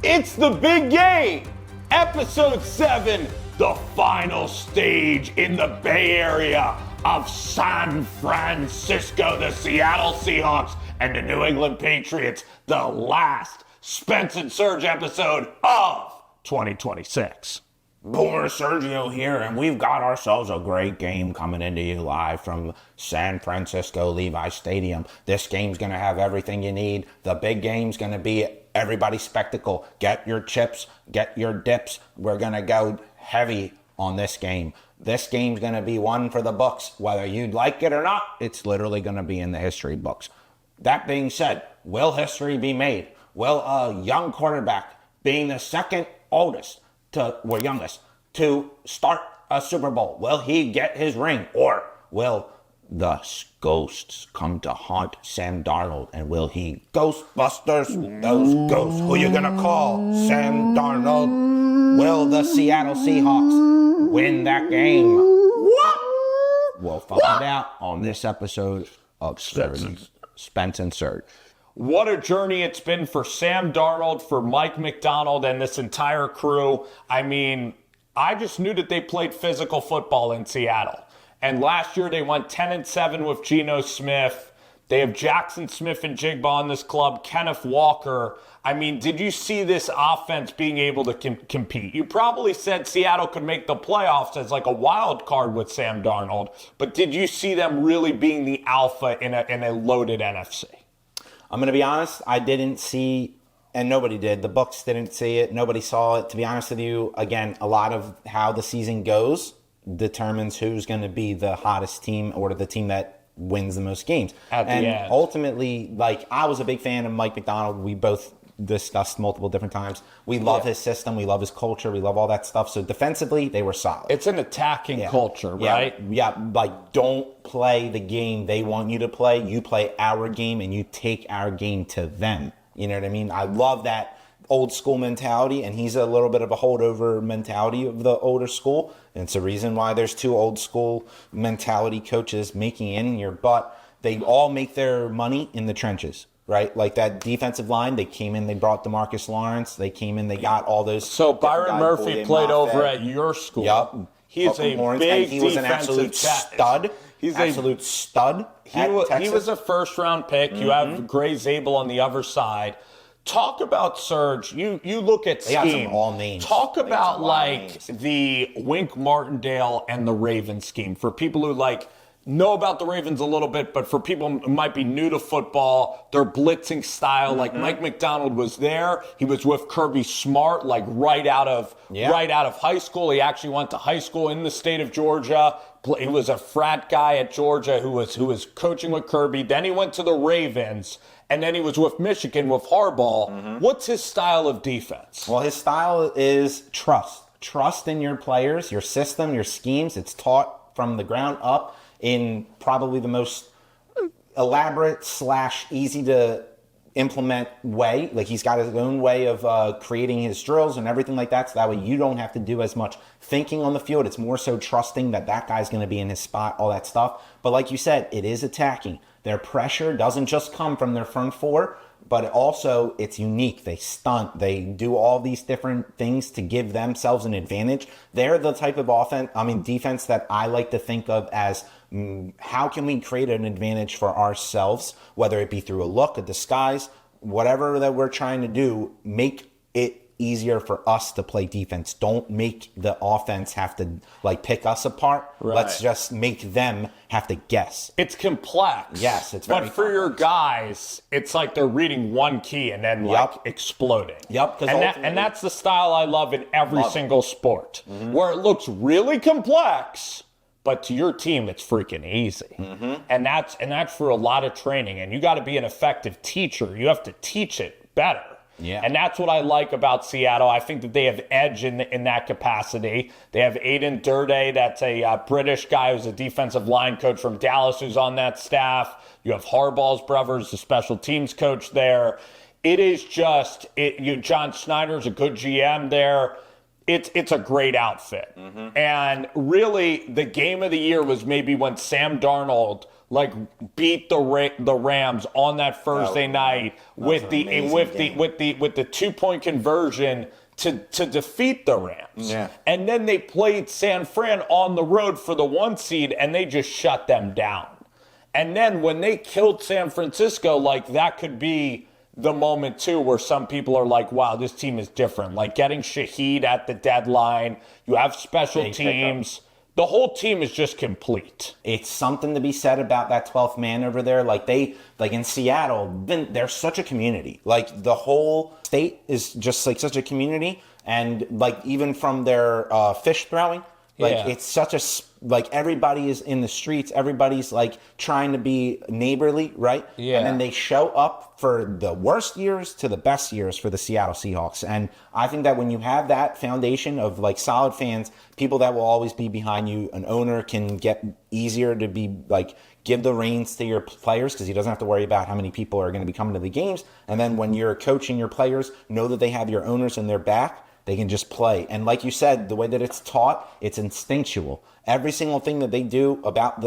It's the big game. Episode 7, the final stage in the Bay Area of San Francisco. The Seattle Seahawks and the New England Patriots. The last Spence and Serge episode of 2026. Boomer Sergio here, and we've got ourselves a great game coming into you live from San Francisco Levi Stadium. This game's going to have everything you need. The big game's going to be everybody's spectacle. Get your chips, get your dips. We're going to go heavy on this game. This game's going to be one for the books. Whether you'd like it or not, it's literally going to be in the history books. That being said, will history be made? Will a young quarterback, being the second youngest to start a Super Bowl, will he get his ring? Or will the ghosts come to haunt Sam Darnold? And will he Ghostbusters those ghosts? Who you gonna call? Sam Darnold? Will the Seattle Seahawks win that game? What? We'll find out on this episode of Spence and Serge. What a journey it's been for Sam Darnold, for Mike Macdonald, and this entire crew. I mean, I just knew that they played physical football in Seattle. And last year they went 10-7 with Geno Smith. They have Jackson Smith and Jigba in this club, Kenneth Walker. I mean, did you see this offense being able to compete? You probably said Seattle could make the playoffs as like a wild card with Sam Darnold, but did you see them really being the alpha in a loaded NFC? I'm going to be honest, I didn't see, and nobody did. The books didn't see it. Nobody saw it. To be honest with you, again, a lot of how the season goes determines who's going to be the hottest team or the team that wins the most games. At the end. Ultimately, like, I was a big fan of Mike Macdonald. We both discussed multiple different times. We love his system. We love his culture. We love all that stuff. So defensively, they were solid. It's an attacking culture, right? Yeah, like, don't play the game they want you to play. You play our game and you take our game to them. You know what I mean? I love that old school mentality, and he's a little bit of a holdover mentality of the older school. And it's a reason why there's two old school mentality coaches making it in your butt. They all make their money in the trenches. Right? Like that defensive line, they came in, they brought DeMarcus Lawrence, they came in, they got all those. So Byron Murphy played over at your school. Yep. He's a big he was an absolute stud. He's an absolute stud. He was a first-round pick. Mm-hmm. You have Gray Zabel on the other side. Talk about Serge. You look at scheme. They got some all names. Talk about like the Wink Martindale and the Ravens scheme for people who like know about the Ravens a little bit, but for people who might be new to football, their blitzing style, like Mike Macdonald was there. He was with Kirby Smart, like right out of high school. He actually went to high school in the state of Georgia. He was a frat guy at Georgia who was coaching with Kirby. Then he went to the Ravens, and then he was with Michigan with Harbaugh. Mm-hmm. What's his style of defense? Well, his style is trust. Trust in your players, your system, your schemes. It's taught from the ground up in probably the most elaborate / easy to implement way. Like, he's got his own way of creating his drills and everything like that. So that way you don't have to do as much thinking on the field. It's more so trusting that that guy's going to be in his spot, all that stuff. But like you said, it is attacking. Their pressure doesn't just come from their front four, but also it's unique. They stunt. They do all these different things to give themselves an advantage. They're the type of defense that I like to think of as how can we create an advantage for ourselves, whether it be through a look, a disguise, whatever that we're trying to do, make it easier for us to play defense. Don't make the offense have to like pick us apart. Right. Let's just make them have to guess. It's complex. Yes, it's very But for complex. your guys, it's like they're reading one key and then exploding. Yep. And that's the style I love in every single sport, where it looks really complex, but to your team, it's freaking easy. Mm-hmm. And that's for a lot of training. And you got to be an effective teacher. You have to teach it better. Yeah. And that's what I like about Seattle. I think that they have edge in that capacity. They have Aiden Durde, that's a British guy who's a defensive line coach from Dallas who's on that staff. You have Harbaugh's brothers, the special teams coach there. It is just, John Snyder's a good GM there. It's a great outfit. Mm-hmm. And really, the game of the year was maybe when Sam Darnold like beat the Rams on that Thursday night with the 2-point conversion to defeat the Rams. Yeah. And then they played San Fran on the road for the 1 seed, and they just shut them down. And then when they killed San Francisco, like that could be the moment too where some people are like, wow, this team is different. Like getting Shaheed at the deadline, you have special teams. The whole team is just complete. It's something to be said about that 12th man over there. Like in Seattle, they're such a community. Like the whole state is just like such a community. And like even from their fish throwing, like it's such a, like everybody is in the streets. Everybody's like trying to be neighborly, right? Yeah. And then they show up for the worst years to the best years for the Seattle Seahawks. And I think that when you have that foundation of like solid fans, people that will always be behind you, an owner can get easier to be like, give the reins to your players because he doesn't have to worry about how many people are going to be coming to the games. And then when you're coaching your players, know that they have your owners in their back. They can just play. And like you said, the way that it's taught, it's instinctual. Every single thing that they do about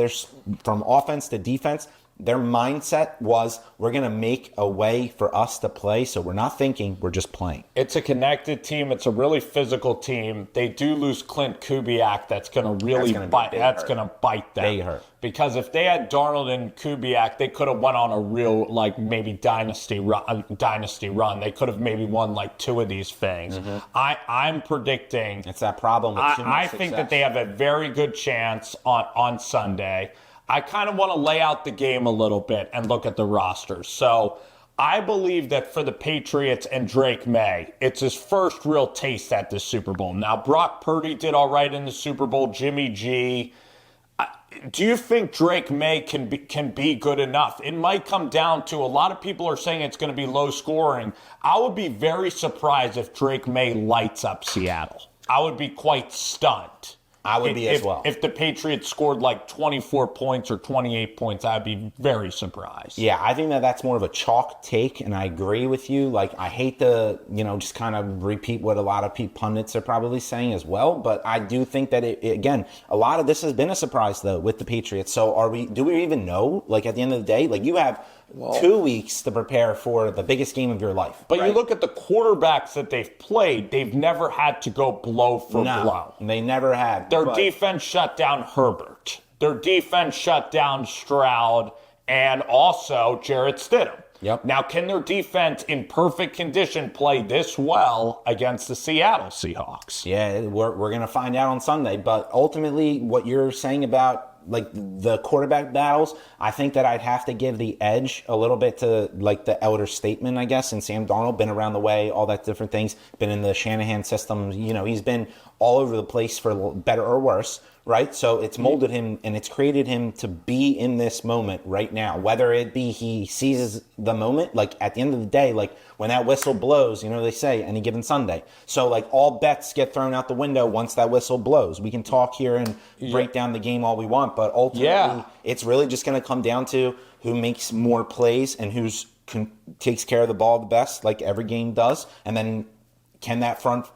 from offense to defense, their mindset was, we're going to make a way for us to play. So we're not thinking, we're just playing. It's a connected team. It's a really physical team. They do lose Clint Kubiak. That's going to really bite. That's going to bite them. They hurt. Because if they had Darnold and Kubiak, they could have went on a real, like, maybe dynasty run. They could have maybe won, like, 2 of these things. Mm-hmm. I'm predicting... It's that problem with too much I think that they have a very good chance on Sunday. I kind of want to lay out the game a little bit and look at the rosters. So I believe that for the Patriots and Drake Maye, it's his first real taste at the Super Bowl. Now, Brock Purdy did all right in the Super Bowl. Jimmy G. Do you think Drake Maye can be good enough? It might come down to, a lot of people are saying it's going to be low scoring. I would be very surprised if Drake Maye lights up Seattle. I would be quite stunned. I would be as well. If the Patriots scored like 24 points or 28 points, I'd be very surprised. Yeah, I think that that's more of a chalk take, and I agree with you. Like, I hate to, just kind of repeat what a lot of pundits are probably saying as well, but I do think that, again, a lot of this has been a surprise, though, with the Patriots. So do we even know, like, at the end of the day? Like, you have 2 weeks to prepare for the biggest game of your life. But you look at the quarterbacks that they've played, they've never had to go blow for blow. They never had. Their defense shut down Herbert. Their defense shut down Stroud and also Jarrett Stidham. Yep. Now, can their defense in perfect condition play this well against the Seattle Seahawks? Yeah, we're going to find out on Sunday. But ultimately, what you're saying about like the quarterback battles, I think that I'd have to give the edge a little bit to like the elder statesman, I guess, and Sam Darnold, been around the way, all that different things, been in the Shanahan system. He's been all over the place for better or worse, right? So it's molded him and it's created him to be in this moment right now, whether it be he seizes the moment, like at the end of the day, like when that whistle blows, they say any given Sunday. So like all bets get thrown out the window once that whistle blows. We can talk here and break down the game all we want, but ultimately it's really just going to come down to who makes more plays and takes care of the ball the best, like every game does. And then can that front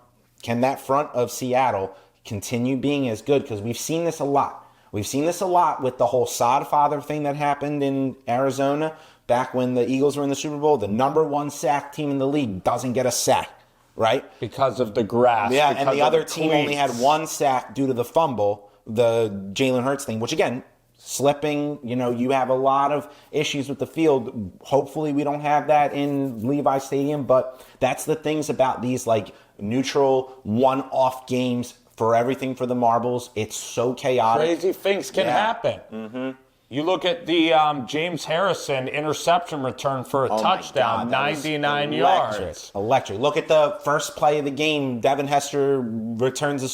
of Seattle continue being as good? Because we've seen this a lot. We've seen this a lot with the whole sod father thing that happened in Arizona back when the Eagles were in the Super Bowl. The number 1 sack team in the league doesn't get a sack, right? Because of the grass. Yeah, and the other team only had 1 sack due to the fumble, the Jalen Hurts thing, which again, slipping, you have a lot of issues with the field. Hopefully we don't have that in Levi Stadium, but that's the things about these like neutral one-off games for everything for the marbles. It's so chaotic. Crazy things can happen. Mm-hmm. You look at the James Harrison interception return for a touchdown, 99 yards. Electric. Look at the first play of the game. Devin Hester returns the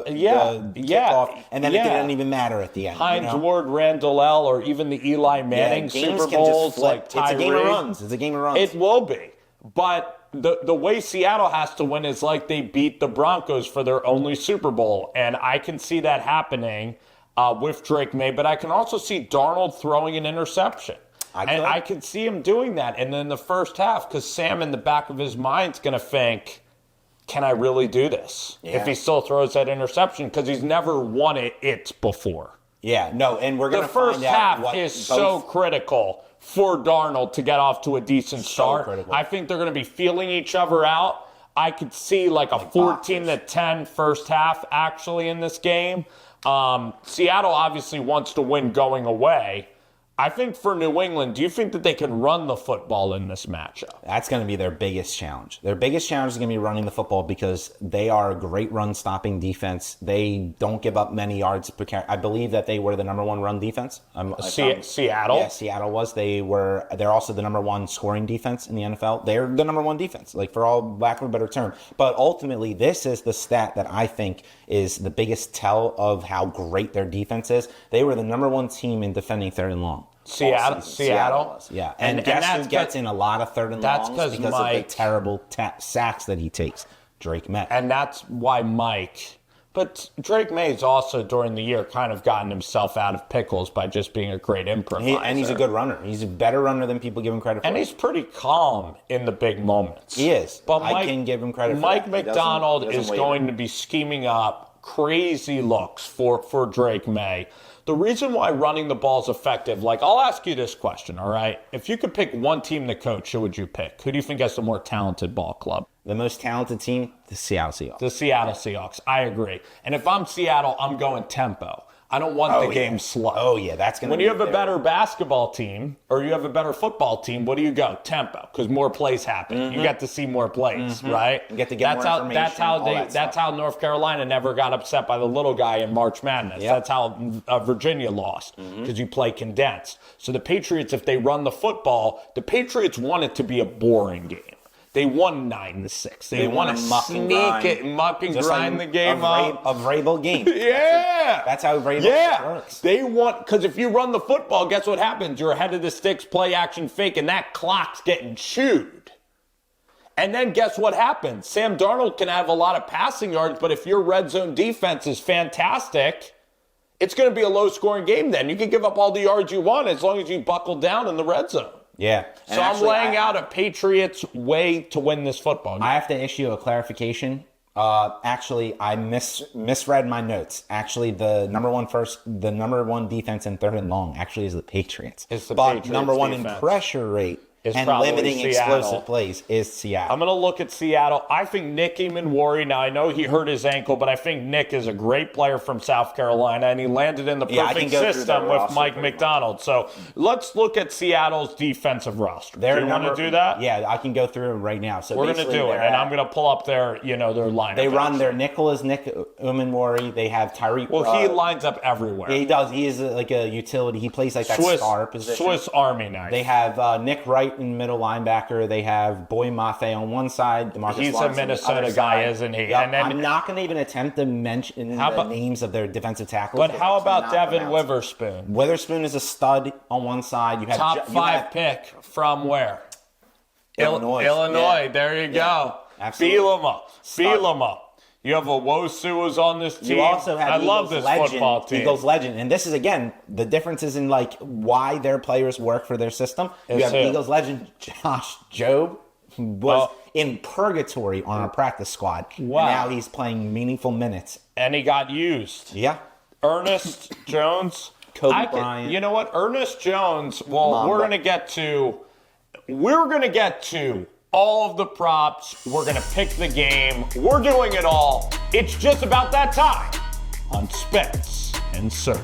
kickoff, and then it didn't even matter at the end. Hines Ward, Randall L., or even the Eli Manning Super Bowls, like Tyree. It's a game of runs. It's a game of runs. It will be. But the way Seattle has to win is like they beat the Broncos for their only Super Bowl, and I can see that happening with Drake Maye, but I can also see Darnold throwing an interception. I can see him doing that. And then the first half, because Sam in the back of his mind is going to think, can I really do this? If he still throws that interception, because he's never won it before. Yeah, no, and we're going The to first find out half what is so critical for Darnold to get off to a decent start. critical. I think they're going to be feeling each other out. I could see like a 14-10 first half actually in this game. Seattle obviously wants to win going away. I think for New England, do you think that they can run the football in this matchup? That's going to be their biggest challenge. Their biggest challenge is going to be running the football because they are a great run-stopping defense. They don't give up many yards per carry. I believe that they were the number one run defense. Seattle? Yeah, Seattle was. They're also the number one scoring defense in the NFL. They're the number one defense, like for all lack of a better term. But ultimately, this is the stat that I think is the biggest tell of how great their defense is. They were the number one team in defending third and long. Seattle Was, yeah. And guess who gets in a lot of third and longs because of the terrible sacks that he takes? Drake Maye. And that's why but Drake Maye's also during the year kind of gotten himself out of pickles by just being a great improviser. And he's a good runner. He's a better runner than people give him credit for. And he's pretty calm in the big moments. He is. But I can give him credit for Mike that. Macdonald is going to be scheming up crazy looks for Drake Maye. The reason why running the ball is effective, like I'll ask you this question, all right? If you could pick one team to coach, who would you pick? Who do you think has the more talented ball club? The most talented team, the Seattle Seahawks. The Seattle Seahawks. I agree. And if I'm Seattle, I'm going tempo. I don't want the game slow. Oh, yeah, that's going to When you have a better basketball team or you have a better football team, what do you go? Tempo, because more plays happen. Mm-hmm. You get to see more plays, right? You get to get more information. That's how North Carolina never got upset by the little guy in March Madness. Yep. That's how Virginia lost, because you play condensed. So the Patriots, if they run the football, the Patriots want it to be a boring game. They won 9-6. They want to muck and grind the game up. A Vrabel game. Yeah. That's how Vrabel works. They want, because if you run the football, guess what happens? You're ahead of the sticks, play action fake, and that clock's getting chewed. And then guess what happens? Sam Darnold can have a lot of passing yards, but if your red zone defense is fantastic, it's going to be a low-scoring game then. You can give up all the yards you want as long as you buckle down in the red zone. Yeah. So I'm laying out a Patriots way to win this football game. I have to issue a clarification. I misread my notes. Actually, the number one defense in third and long actually is the Patriots. It's the but Patriots number one defense. in pressure rate Is and probably limiting Seattle. explosive plays is Seattle. I'm going to look at Seattle. I think Nick Eamon-Worry, now I know he hurt his ankle, but I think Nick is a great player from South Carolina, and he landed in the perfect system with Mike Macdonald. So let's look at Seattle's defensive roster. Do you want to do that? Yeah, I can go through it right now. So we're going to do it, and I'm going to pull up their lineup. They run their nickel is Nick Eamon-Worry. They have Tyreek. Well, he lines up everywhere. Yeah, he does. He is like a utility. He plays like that star position. Swiss Army knife. They have Nick Wright in middle linebacker. They have Boy Mafe on one side. He's a Minnesota guy, isn't he? Yep. And then, I'm not going to even attempt to mention the names of their defensive tackles. But how about Devin Witherspoon? Witherspoon is a stud on one side. You have top 5 pick from where? Illinois. Yeah. There you go. Absolutely. Feel him up. You have a Wosu who's on this team. You also have I love this football team. Eagles legend. And this is, again, the differences in like why their players work for their system. You have Eagles legend Josh Jobe, who was in purgatory on our practice squad. Wow. And now he's playing meaningful minutes. And he got used. Yeah. Ernest Jones. Kobe Bryant. You know what? Ernest Jones, we're going to get to all of the props. We're going to pick the game. We're doing it all. It's just about that time on Spence and Sir.